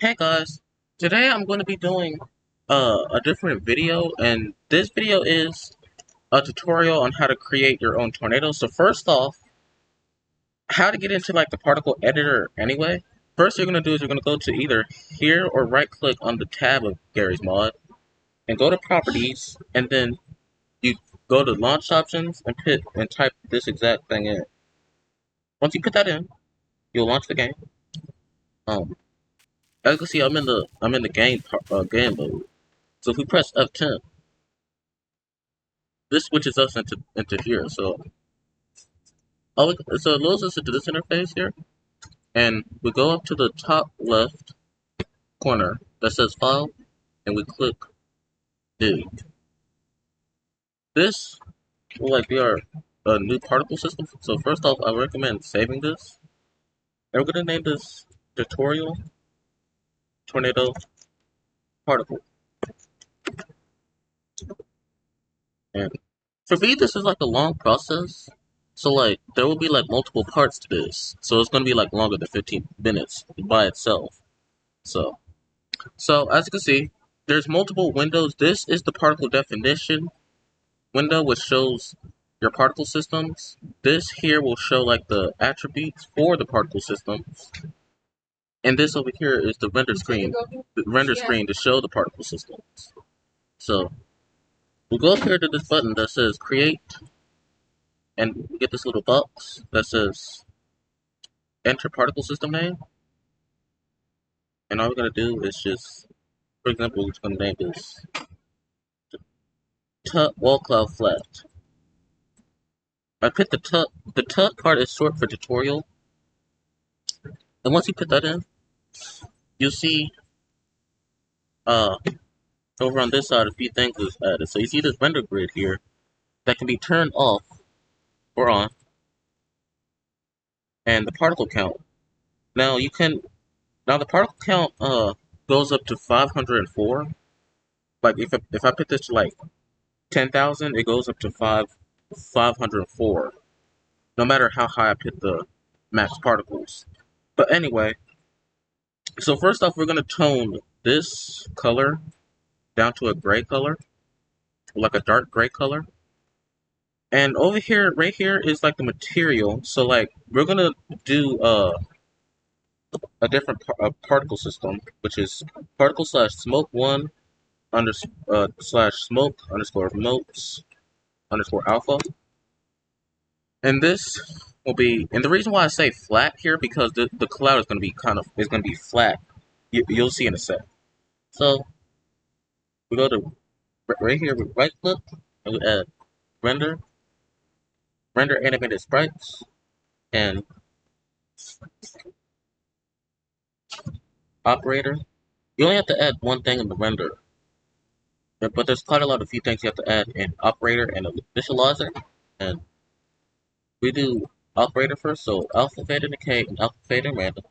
Hey guys, today I'm going to be doing a different video, and this video is a tutorial on how to create your own tornado. So first off, how to get into like the particle editor anyway. First you're going to do is you're going to go to either here or right click on the tab of Garry's mod and go to properties, and then you go to launch options and type this exact thing in. Once you put that in, you'll launch the game. Um, as you can see, I'm in the game mode. So if we press F10, this switches us into here. So it loads us into this interface here, and we go up to the top left corner that says File, and we click Dig. This will like be our new particle system. So first off, I recommend saving this, and we're gonna name this tutorial tornado particle. And for me, this is like a long process. So like there will be like multiple parts to this. So it's gonna be like longer than 15 minutes by itself. So So as you can see, there's multiple windows. This is the particle definition window, which shows your particle systems. This here will show like the attributes for the particle systems. And this over here is the render screen to show the particle systems. So we'll go up here to this button that says create, and we get this little box that says enter particle system name. And all we're gonna do is just, for example, we're just gonna name this wall cloud flat. I put the tut part is short for tutorial, and once you put that in, you'll see uh over on this side a few things is added. So you see this render grid here that can be turned off or on, and the particle count. Now you can now the particle count goes up to 504. Like if I put this to like 10,000, it goes up to 504. No matter how high I put the max particles. But anyway, so first off, we're gonna tone this color down to a gray color, like a dark gray color. And over here, right here is like the material. So like we're gonna do a different particle system, which is particle slash smoke one under slash smoke underscore motes underscore alpha. And this will be, and the reason why I say flat here because the cloud is gonna be flat. You'll see in a sec. So we go to right here, we right click and we add render animated sprites, and operator. You only have to add one thing in the render, but there's quite a lot of few things you have to add in operator and a visualizer. And we do operator first, so alpha, theta, decay, and alpha, theta, and random.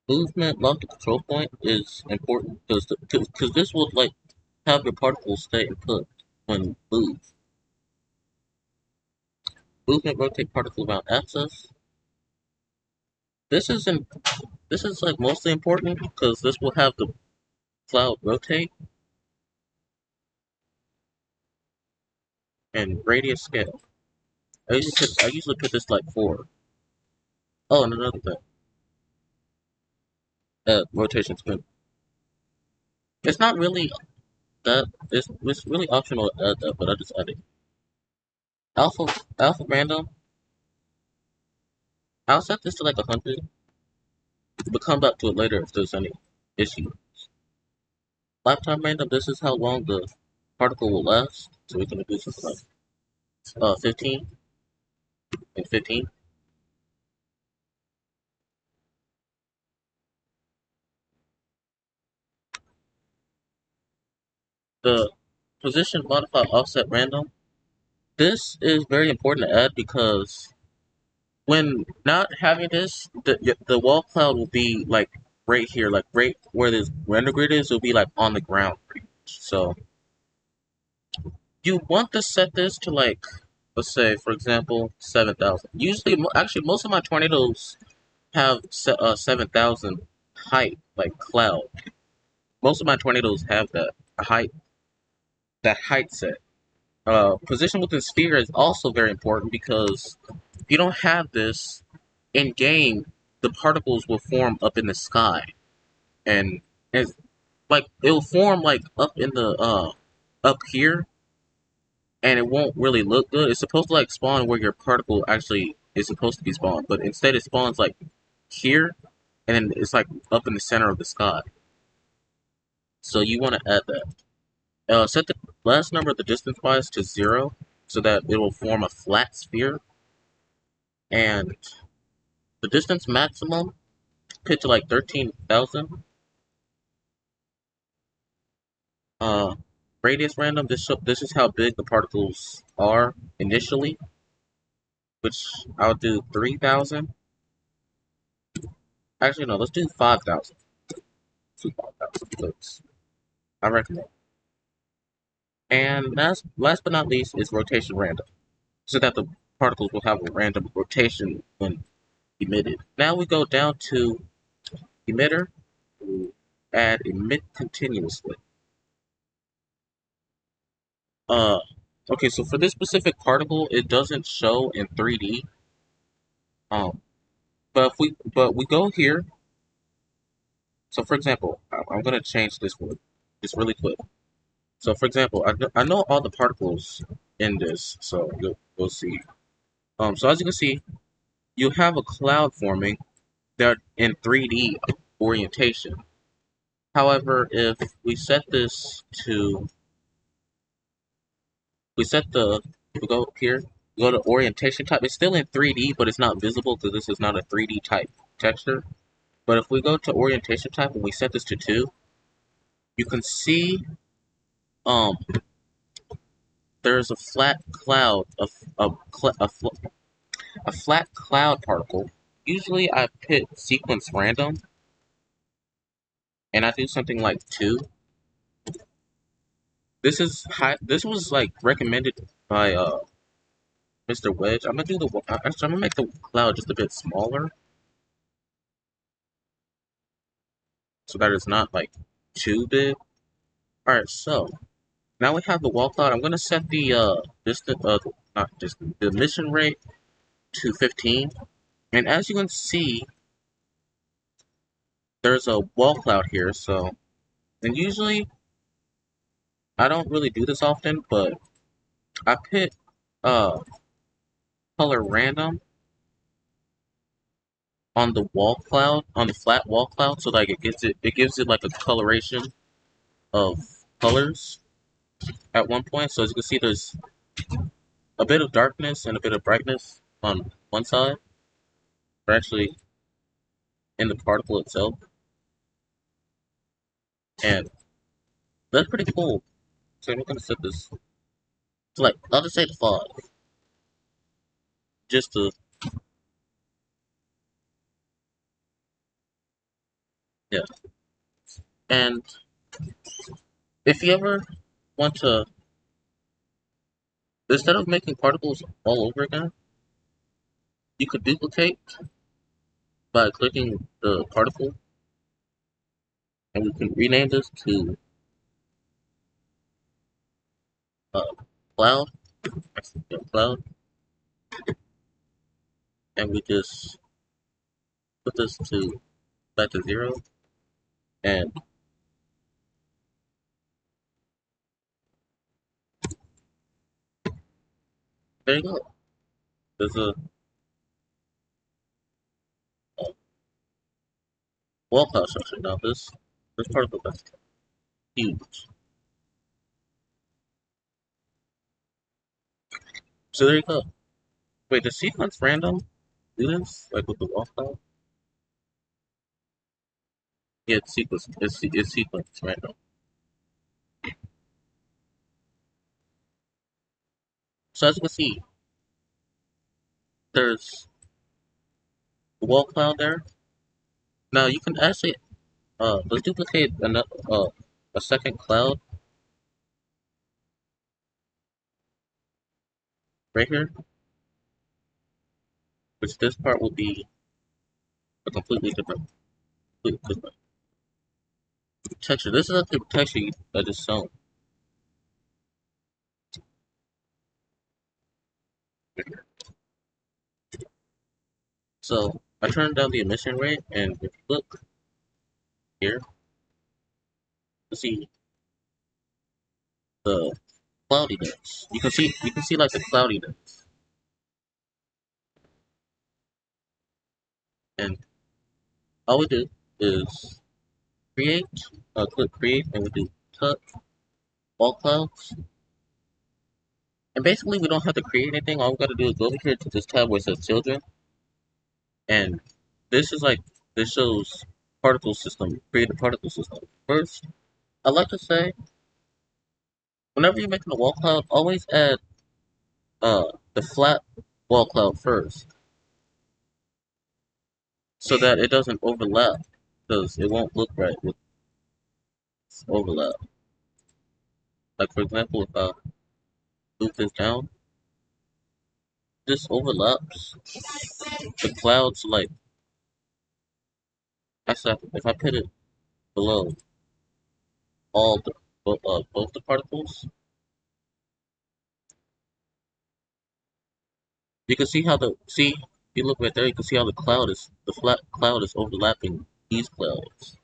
Movement lock the control point is important because this will like have your particles stay in put when moved. Movement rotate particle around axis. This is in, this is like mostly important because this will have the cloud rotate, and radius scale. I usually put this like 4. Oh, and another thing, rotation spin. It's not really that. It's really optional to add that, but I just added alpha random. I'll set this to like 100. We'll come back to it later if there's any issue. Lifetime random. This is how long the particle will last. So we're gonna do something like 15 and 15. The position modify offset random. This is very important to add because when not having this, the wall cloud will be like right here, like right where this render grid is, will be like on the ground. So you want to set this to like, let's say for example, 7,000. Usually, actually, most of my tornadoes have 7,000 height, like cloud. Most of my tornadoes have height, that height set. Position within sphere is also very important because if you don't have this in game, the particles will form up in the sky, and it's like it'll form like up in the up here, and it won't really look good. It's supposed to like spawn where your particle actually is supposed to be spawned, but instead it spawns like here, and then it's like up in the center of the sky. So you want to add that. Set the last number of the distance bias to 0 so that it will form a flat sphere, and the distance maximum put to like 13,000. Uh, Radius random. This is how big the particles are initially, which I'll do 3,000. Actually, no, let's do 5,000. Let's do 5,000. I recommend. And last but not least is rotation random, so that the particles will have a random rotation when emitted. Now we go down to emitter. We'll add emit continuously. Uh, okay, so for this specific particle, it doesn't show in 3D. Um, but we go here. So for example, I'm gonna change this one just really quick. So for example, I know all the particles in this, so we'll see. So as you can see, you have a cloud forming that in 3D orientation. However, if we set this to, we set the, we go here, go to orientation type, it's still in 3D, but it's not visible because this is not a 3D type texture. But if we go to orientation type and we set this to 2, you can see um there's a flat cloud, a flat cloud particle. Usually I put sequence random and I do something like 2. This is high. This was like recommended by Mr. Wedge. I'm gonna do the actually I'm gonna make the cloud just a bit smaller so that it's not like too big. All right, so now we have the wall cloud. I'm gonna set the distance not distance the emission rate to 15, and as you can see, there's a wall cloud here. So, and usually I don't really do this often, but I put uh color random on the wall cloud, on the flat wall cloud, so like it gives it like a coloration of colors at one point. So as you can see, there's a bit of darkness and a bit of brightness on one side, or actually in the particle itself, and that's pretty cool. So we're gonna set this to like I'll just say the 5, just to yeah. And if you ever want to, instead of making particles all over again, you could duplicate by clicking the particle, and we can rename this to uh, cloud, cloud, and we just put this to back to 0, and there you go. There's a wall cloud structure. Now this particle is huge. So there you go. Wait, does sequence random do this? Like with the wall cloud? Yeah, it's sequence random. So as you can see, there's the wall cloud there. Now you can actually let's duplicate another a second cloud right here, which this part will be a completely different texture. This is a type of texture that is shown. So I turned down the emission rate, and if you look here, you see the cloudiness. You can see like the cloudiness, and all we do is create, click create, and we do cut all clouds. And basically, we don't have to create anything. All we got to do is go over here to this tab where it says children, and this is like this shows particle system, create a particle system. First, I like to say, whenever you're making a wall cloud, always add the flat wall cloud first, so that it doesn't overlap, because it won't look right with overlap. Like for example, if I move this down, this overlaps the clouds. Like I said, if I put it below all the both the particles, you can see how if you look right there, you can see how the flat cloud is overlapping these clouds.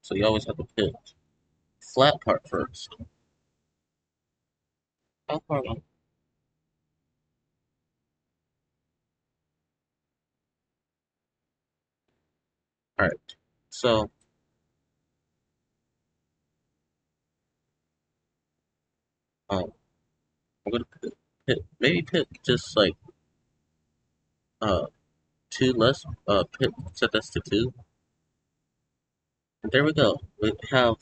So you always have to pick flat part first. How far am I? All right. So um, I'm gonna maybe pick just like uh two less set this to two. And there we go. We have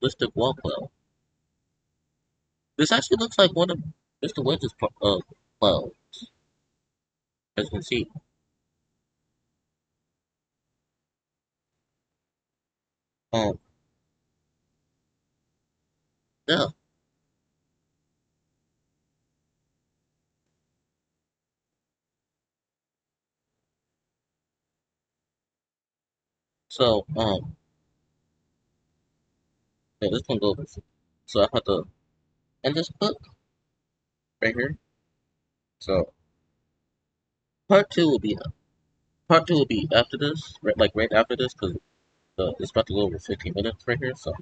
listed wall cloud. This actually looks like one of Mr. Wedge's cloud, as you can see. Um, yeah. So yeah, this one goes. So I have to end this book right here. So part two will be part two will be after this, right, like right after this, because it's about to go over 15 minutes right here. So